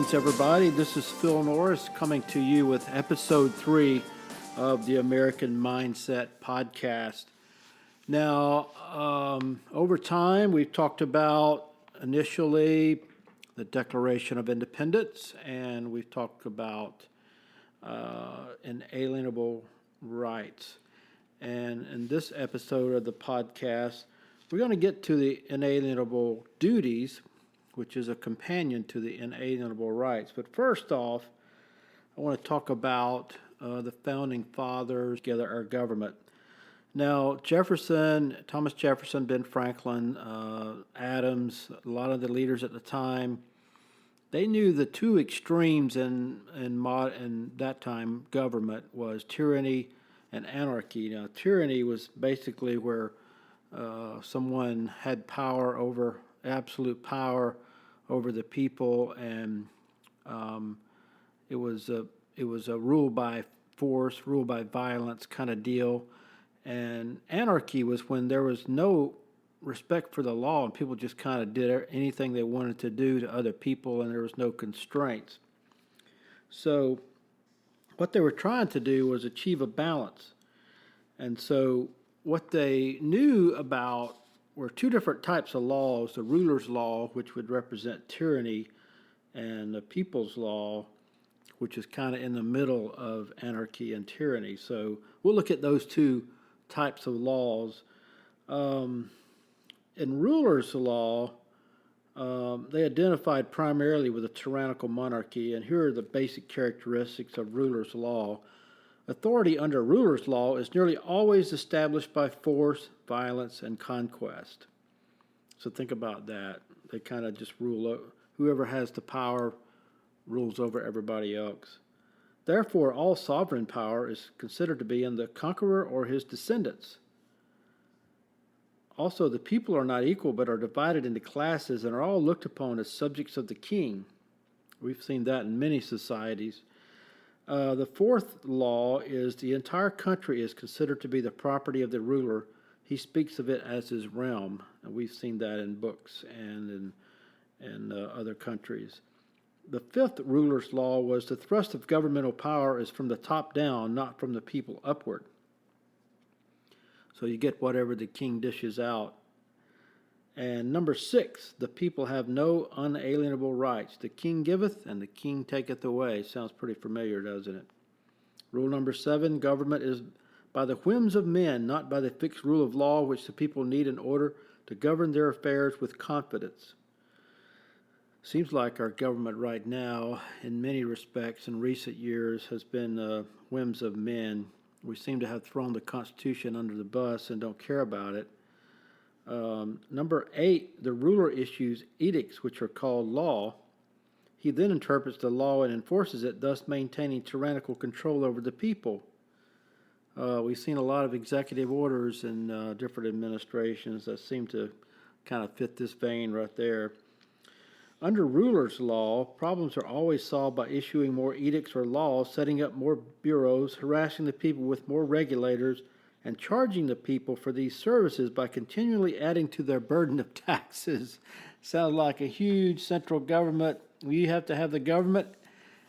Greetings, everybody. This is Phil Norris coming to you with episode 3 of the American Mindset podcast. Now, over time, we've talked about initially the Declaration of Independence, and we've talked about inalienable rights. And in this episode of the podcast, we're going to get to the inalienable duties, which is a companion to the inalienable rights. But first off, I want to talk about the founding fathers, together our government. Now, Thomas Jefferson, Ben Franklin, Adams, a lot of the leaders at the time, they knew the two extremes in that time government was tyranny and anarchy. Now, tyranny was basically where someone had absolute power over the people, and it was a rule by force, rule by violence kind of deal. And anarchy was when there was no respect for the law and people just kind of did anything they wanted to do to other people, and there was no constraints. So what they were trying to do was achieve a balance. And so what they knew about were two different types of laws: the ruler's law, which would represent tyranny, and the people's law, which is kind of in the middle of anarchy and tyranny. So we'll look at those two types of laws. In ruler's law, they identified primarily with a tyrannical monarchy, and here are the basic characteristics of ruler's law. Authority under ruler's law is nearly always established by force, violence, and conquest. So think about that. They kind of just rule. Whoever has the power rules over everybody else. Therefore, all sovereign power is considered to be in the conqueror or his descendants. Also, the people are not equal but are divided into classes and are all looked upon as subjects of the king. We've seen that in many societies. The fourth law is the entire country is considered to be the property of the ruler. He speaks of it as his realm, and we've seen that in books and in other countries. The fifth ruler's law was the thrust of governmental power is from the top down, not from the people upward. So you get whatever the king dishes out. And number 6, the people have no unalienable rights. The king giveth, and the king taketh away. Sounds pretty familiar, doesn't it? Rule number 7, government is by the whims of men, not by the fixed rule of law which the people need in order to govern their affairs with confidence. Seems like our government right now, in many respects, in recent years, has been whims of men. We seem to have thrown the Constitution under the bus and don't care about it. Number 8, the ruler issues edicts, which are called law. He then interprets the law and enforces it, thus maintaining tyrannical control over the people. We've seen a lot of executive orders in different administrations that seem to kind of fit this vein right there. Under ruler's law, problems are always solved by issuing more edicts or laws, setting up more bureaus, harassing the people with more regulators, and charging the people for these services by continually adding to their burden of taxes. Sounds like a huge central government. You have to have the government.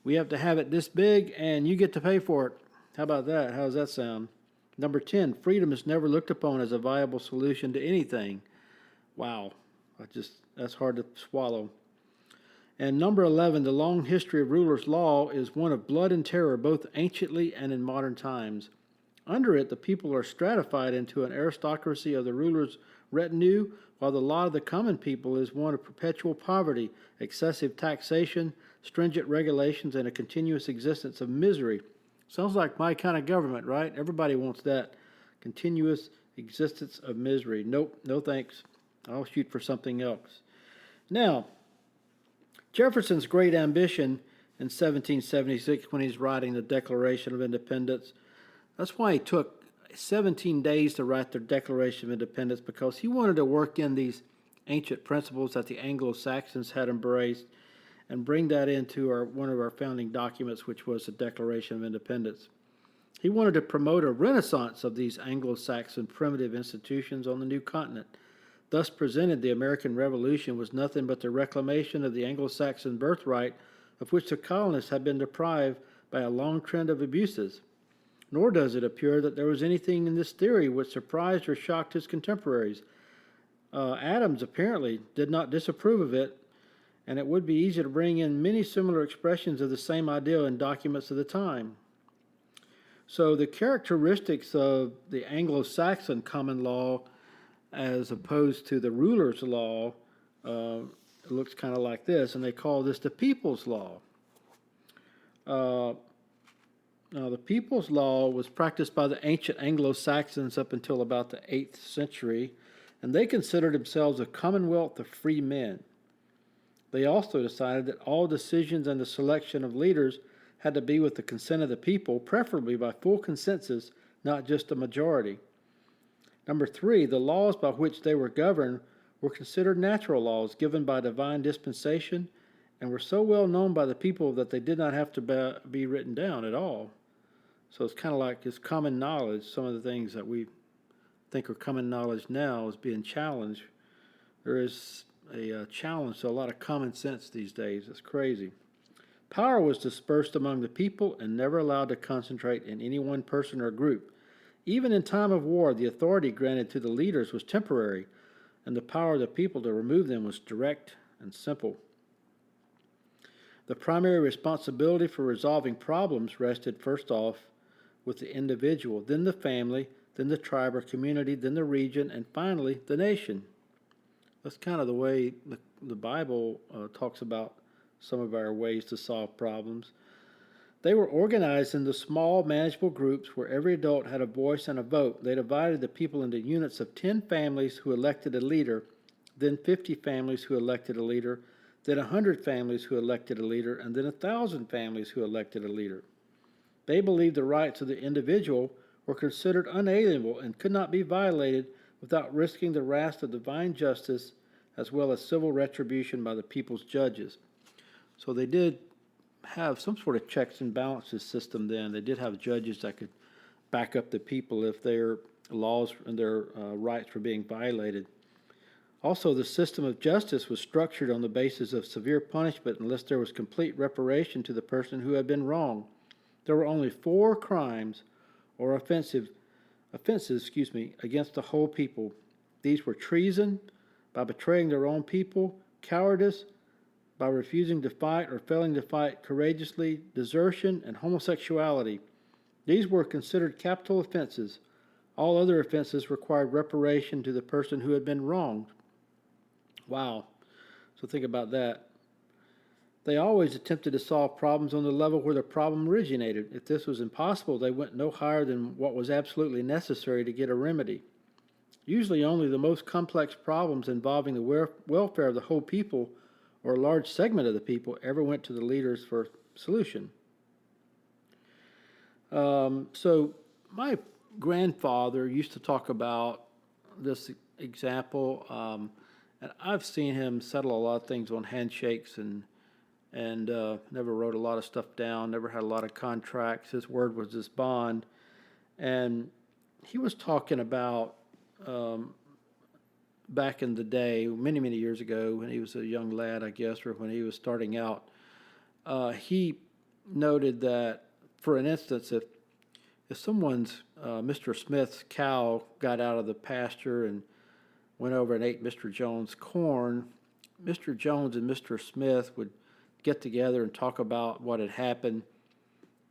We have to have it this big, and you get to pay for it. How about that? How does that sound? Number 10, freedom is never looked upon as a viable solution to anything. Wow, that's hard to swallow. And number 11, the long history of ruler's law is one of blood and terror, both anciently and in modern times. Under it, the people are stratified into an aristocracy of the ruler's retinue, while the lot of the common people is one of perpetual poverty, excessive taxation, stringent regulations, and a continuous existence of misery. Sounds like my kind of government, right? Everybody wants that. Continuous existence of misery. Nope, no thanks. I'll shoot for something else. Now, Jefferson's great ambition in 1776 when he's writing the Declaration of Independence, that's why he took 17 days to write the Declaration of Independence, because he wanted to work in these ancient principles that the Anglo Saxons had embraced and bring that into one of our founding documents, which was the Declaration of Independence. He wanted to promote a renaissance of these Anglo Saxon primitive institutions on the new continent. Thus presented, the American Revolution was nothing but the reclamation of the Anglo Saxon birthright of which the colonists had been deprived by a long trend of abuses. Nor does it appear that there was anything in this theory which surprised or shocked his contemporaries. Adams apparently did not disapprove of it, and it would be easy to bring in many similar expressions of the same idea in documents of the time. So the characteristics of the Anglo Saxon common law as opposed to the ruler's law it looks kind of like this, and they call this the people's law. Now, the people's law was practiced by the ancient Anglo Saxons up until about the 8th century, and they considered themselves a commonwealth of free men. They also decided that all decisions and the selection of leaders had to be with the consent of the people, preferably by full consensus, not just a majority. Number 3, the laws by which they were governed were considered natural laws given by divine dispensation and were so well known by the people that they did not have to be written down at all. So it's kind of like it's common knowledge. Some of the things that we think are common knowledge now is being challenged. There is a challenge to a lot of common sense these days. It's crazy. Power was dispersed among the people and never allowed to concentrate in any one person or group. Even in time of war, the authority granted to the leaders was temporary, and the power of the people to remove them was direct and simple. The primary responsibility for resolving problems rested first off with the individual, then the family, then the tribe or community, then the region, and finally the nation. That's kind of the way the Bible talks about some of our ways to solve problems. They were organized into small, manageable groups where every adult had a voice and a vote. They divided the people into units of 10 families who elected a leader, then 50 families who elected a leader, then 100 families who elected a leader, and then 1,000 families who elected a leader. They believed the rights of the individual were considered unalienable and could not be violated without risking the wrath of divine justice as well as civil retribution by the people's judges. So they did have some sort of checks and balances system then. They did have judges that could back up the people if their laws and their rights were being violated. Also, the system of justice was structured on the basis of severe punishment unless there was complete reparation to the person who had been wronged. There were only 4 crimes or offenses against the whole people. These were treason, by betraying their own people, cowardice, by refusing to fight or failing to fight courageously, desertion, and homosexuality. These were considered capital offenses. All other offenses required reparation to the person who had been wronged. Wow. So think about that. They always attempted to solve problems on the level where the problem originated. If this was impossible, they went no higher than what was absolutely necessary to get a remedy. Usually only the most complex problems involving the welfare of the whole people or a large segment of the people ever went to the leaders for solution. So my grandfather used to talk about this example, and I've seen him settle a lot of things on handshakes and never wrote a lot of stuff down, never had a lot of contracts. His word was his bond. And he was talking about back in the day, many, many years ago, when he was a young lad, I guess, or when he was starting out, he noted that, for an instance, if someone's, Mr. Smith's cow got out of the pasture and went over and ate Mr. Jones' corn, Mr. Jones and Mr. Smith would get together and talk about what had happened.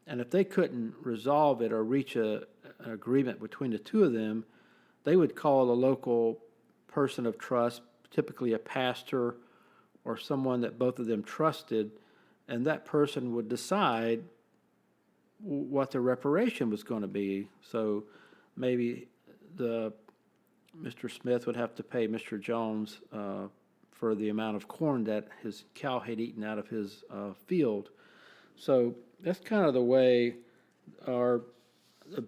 And if they couldn't resolve it or reach an agreement between the two of them, they would call a local person of trust, typically a pastor or someone that both of them trusted, and that person would decide what the reparation was going to be. So maybe Mr. Smith would have to pay Mr. Jones for the amount of corn that his cow had eaten out of his field. So that's kind of the way the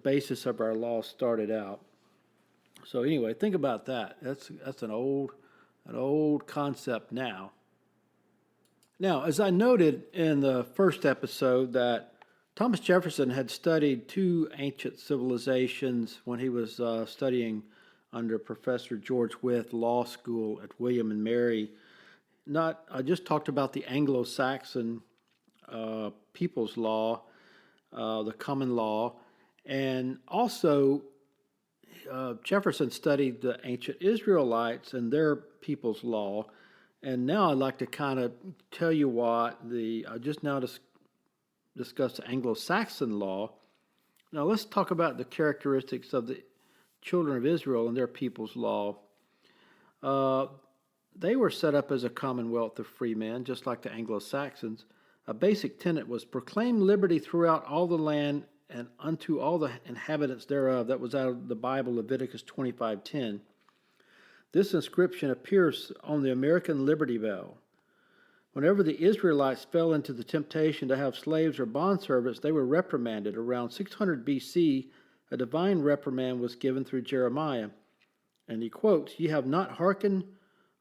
basis of our law started out. So anyway, think about that. That's an old concept now. Now, as I noted in the first episode, that Thomas Jefferson had studied 2 ancient civilizations when he was studying under Professor George Wythe Law School at William and Mary. I just talked about the Anglo Saxon people's law, the common law, and also Jefferson studied the ancient Israelites and their people's law. And now I'd like to kind of tell you what just now discussed the Anglo Saxon law. Now let's talk about the characteristics of the children of Israel and their people's law. They were set up as a commonwealth of free men, just like the Anglo Saxons. A basic tenet was proclaim liberty throughout all the land and unto all the inhabitants thereof. That was out of the Bible, Leviticus 25:10. This inscription appears on the American Liberty Bell. Whenever the Israelites fell into the temptation to have slaves or bondservants, they were reprimanded. Around 600 BC, a divine reprimand was given through Jeremiah. And he quotes, "Ye have not hearkened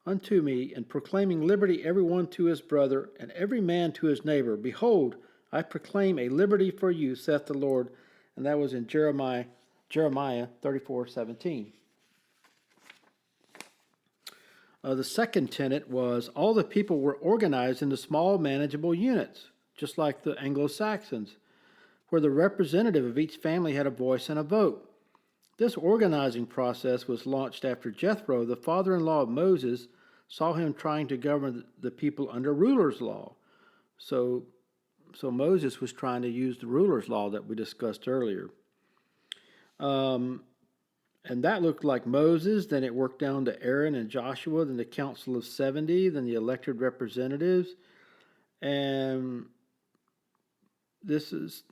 unto me in proclaiming liberty every one to his brother, and every man to his neighbor. Behold, I proclaim a liberty for you, saith the Lord." And that was in Jeremiah 34:17. The second tenet was all the people were organized into small manageable units, just like the Anglo-Saxons, where the representative of each family had a voice and a vote. This organizing process was launched after Jethro, the father-in-law of Moses, saw him trying to govern the people under ruler's law. So Moses was trying to use the ruler's law that we discussed earlier. And that looked like Moses, then it worked down to Aaron and Joshua, then the Council of 70, then the elected representatives. And this was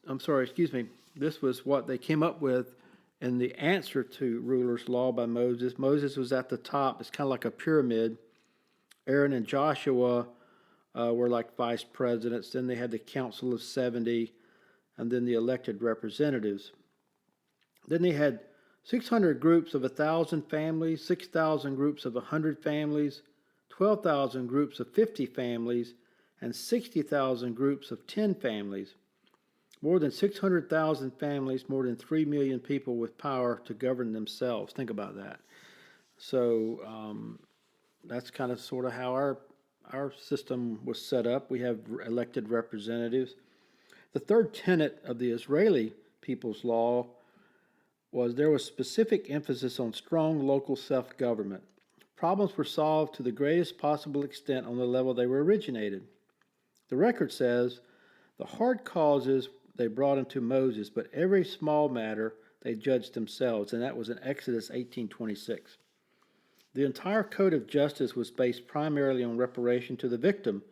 what they came up with in the answer to ruler's law by Moses. Moses was at the top. It's kind of like a pyramid. Aaron and Joshua were like vice presidents. Then they had the Council of 70, and then the elected representatives. Then they had 600 groups of 1,000 families, 6,000 groups of 100 families, 12,000 groups of 50 families, and 60,000 groups of 10 families. More than 600,000 families, more than 3 million people with power to govern themselves. Think about that. So that's kind of sort of how our system was set up. We have elected representatives. The third tenet of the Israeli people's law was there was specific emphasis on strong local self-government. Problems were solved to the greatest possible extent on the level they were originated. The record says the hard causes they brought unto Moses, but every small matter they judged themselves, and that was in Exodus 18:26. The entire code of justice was based primarily on reparation to the victim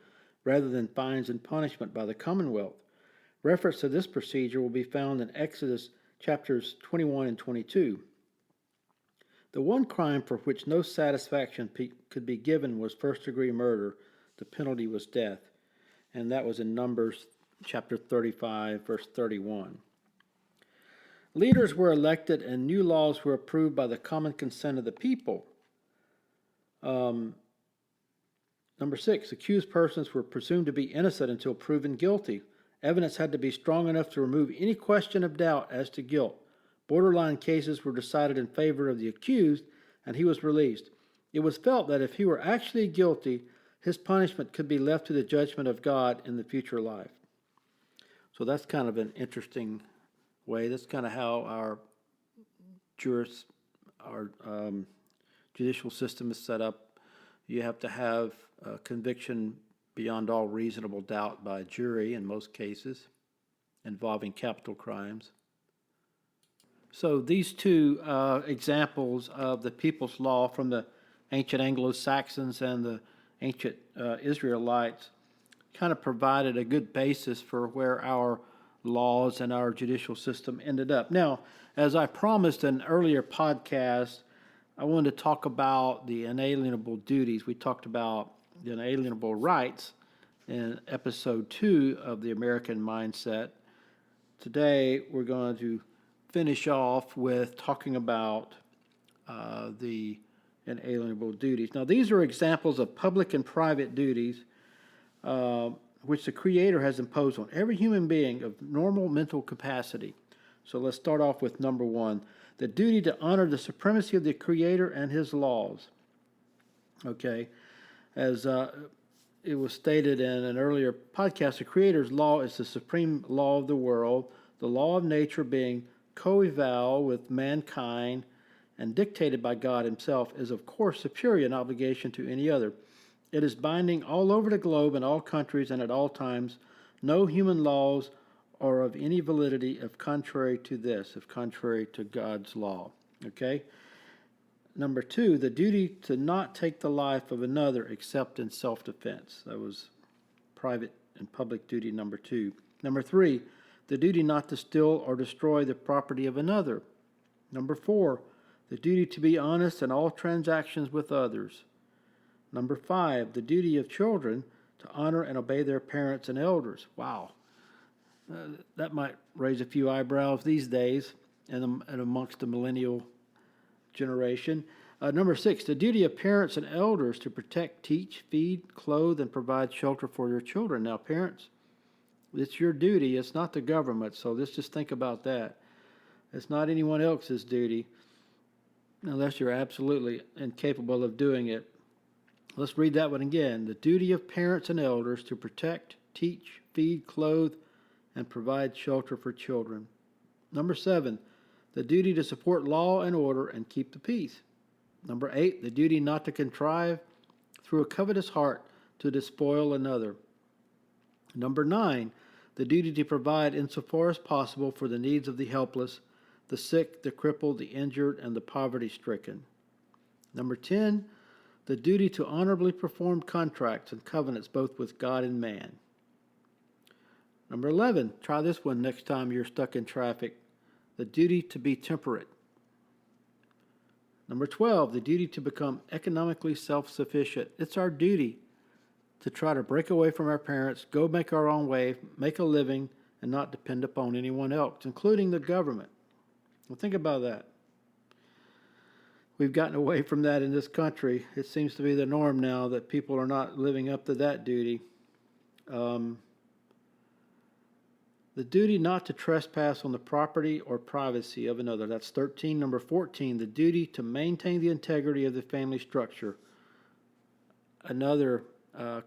rather than fines and punishment by the Commonwealth. Reference to this procedure will be found in Exodus chapters 21 and 22. The one crime for which no satisfaction could be given was first-degree murder. The penalty was death. And that was in Numbers chapter 35, verse 31. Leaders were elected and new laws were approved by the common consent of the people. Number 6, accused persons were presumed to be innocent until proven guilty. Evidence had to be strong enough to remove any question of doubt as to guilt. Borderline cases were decided in favor of the accused, and he was released. It was felt that if he were actually guilty, his punishment could be left to the judgment of God in the future life. So that's kind of an interesting way. That's kind of how our judicial system is set up. You have to have conviction beyond all reasonable doubt by a jury in most cases involving capital crimes. So these two examples of the people's law from the ancient Anglo-Saxons and the ancient Israelites kind of provided a good basis for where our laws and our judicial system ended up. Now, as I promised in an earlier podcast, I wanted to talk about the inalienable duties. We talked about the inalienable rights in episode 2 of the American Mindset. Today, we're going to finish off with talking about the inalienable duties. Now, these are examples of public and private duties which the Creator has imposed on every human being of normal mental capacity. So let's start off with number 1, the duty to honor the supremacy of the Creator and His laws. Okay, as it was stated in an earlier podcast, the Creator's law is the supreme law of the world, the law of nature being coeval with mankind and dictated by God himself is of course superior in obligation to any other. It is binding all over the globe in all countries and at all times. No human laws are of any validity if contrary to this, if contrary to God's law. Okay? Number 2, the duty to not take the life of another except in self-defense. That was private and public duty number 2. Number 3, the duty not to steal or destroy the property of another. Number 4, the duty to be honest in all transactions with others. Number 5, the duty of children to honor and obey their parents and elders. Wow. That might raise a few eyebrows these days and amongst the millennial generation. Number 6, the duty of parents and elders to protect, teach, feed, clothe, and provide shelter for your children. Now, parents, it's your duty. It's not the government, so let's just think about that. It's not anyone else's duty unless you're absolutely incapable of doing it. Let's read that one again. The duty of parents and elders to protect, teach, feed, clothe, and provide shelter for children. Number 7, the duty to support law and order and keep the peace. Number 8, the duty not to contrive through a covetous heart to despoil another. Number 9, the duty to provide insofar as possible for the needs of the helpless, the sick, the crippled, the injured, and the poverty-stricken. Number 10, the duty to honorably perform contracts and covenants both with God and man. Number 11, try this one next time you're stuck in traffic. The duty to be temperate. Number 12, the duty to become economically self-sufficient. It's our duty to try to break away from our parents, go make our own way, make a living, and not depend upon anyone else, including the government. Well, think about that. We've gotten away from that in this country. It seems to be the norm now that people are not living up to that duty. The duty not to trespass on the property or privacy of another. That's 13. Number 14, the duty to maintain the integrity of the family structure. Another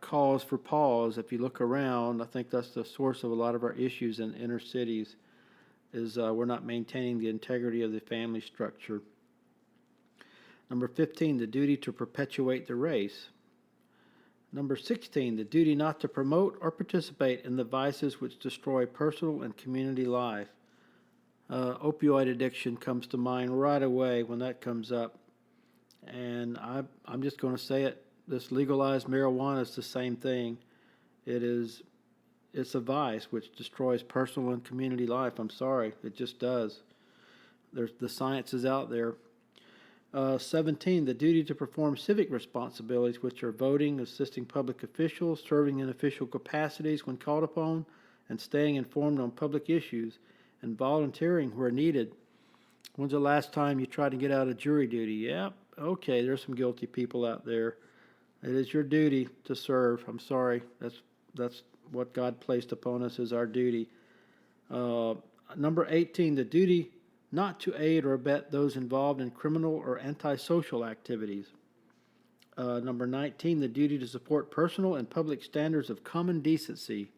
cause for pause. If you look around, I think that's the source of a lot of our issues in inner cities, is we're not maintaining the integrity of the family structure. Number 15, the duty to perpetuate the race. Number 16, the duty not to promote or participate in the vices which destroy personal and community life. Opioid addiction comes to mind right away when that comes up. And I'm just going to say it. This legalized marijuana is the same thing. It's a vice which destroys personal and community life. I'm sorry, it just does. The science is out there. 17, the duty to perform civic responsibilities, which are voting, assisting public officials, serving in official capacities when called upon, and staying informed on public issues, and volunteering where needed. When's the last time you tried to get out of jury duty? Yeah, okay, there's some guilty people out there. It is your duty to serve. I'm sorry, that's what God placed upon us as our duty. Number 18, the duty not to aid or abet those involved in criminal or antisocial activities. Number 19, the duty to support personal and public standards of common decency.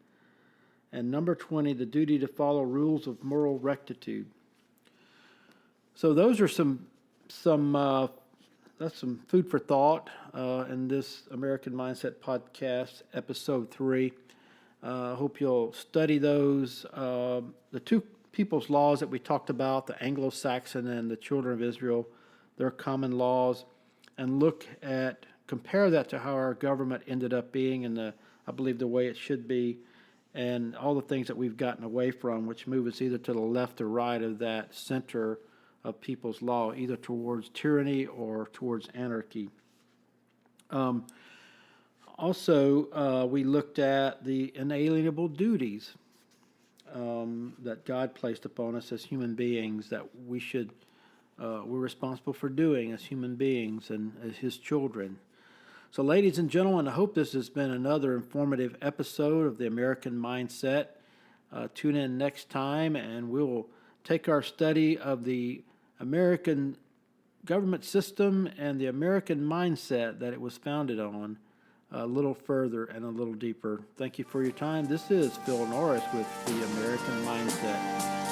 And number 20, the duty to follow rules of moral rectitude. So those are that's some food for thought in this American Mindset Podcast, Episode 3. I hope you'll study those. The two people's laws that we talked about, the Anglo Saxon and the children of Israel, their common laws, and compare that to how our government ended up being and I believe the way it should be, and all the things that we've gotten away from, which move us either to the left or right of that center of people's law, either towards tyranny or towards anarchy. Also, we looked at the inalienable duties that God placed upon us as human beings that we're responsible for doing as human beings and as His children. So, ladies and gentlemen, I hope this has been another informative episode of the American Mindset. Tune in next time, and we'll take our study of the American government system and the American mindset that it was founded on a little further and a little deeper. Thank you for your time. This is Phil Norris with the American Mindset.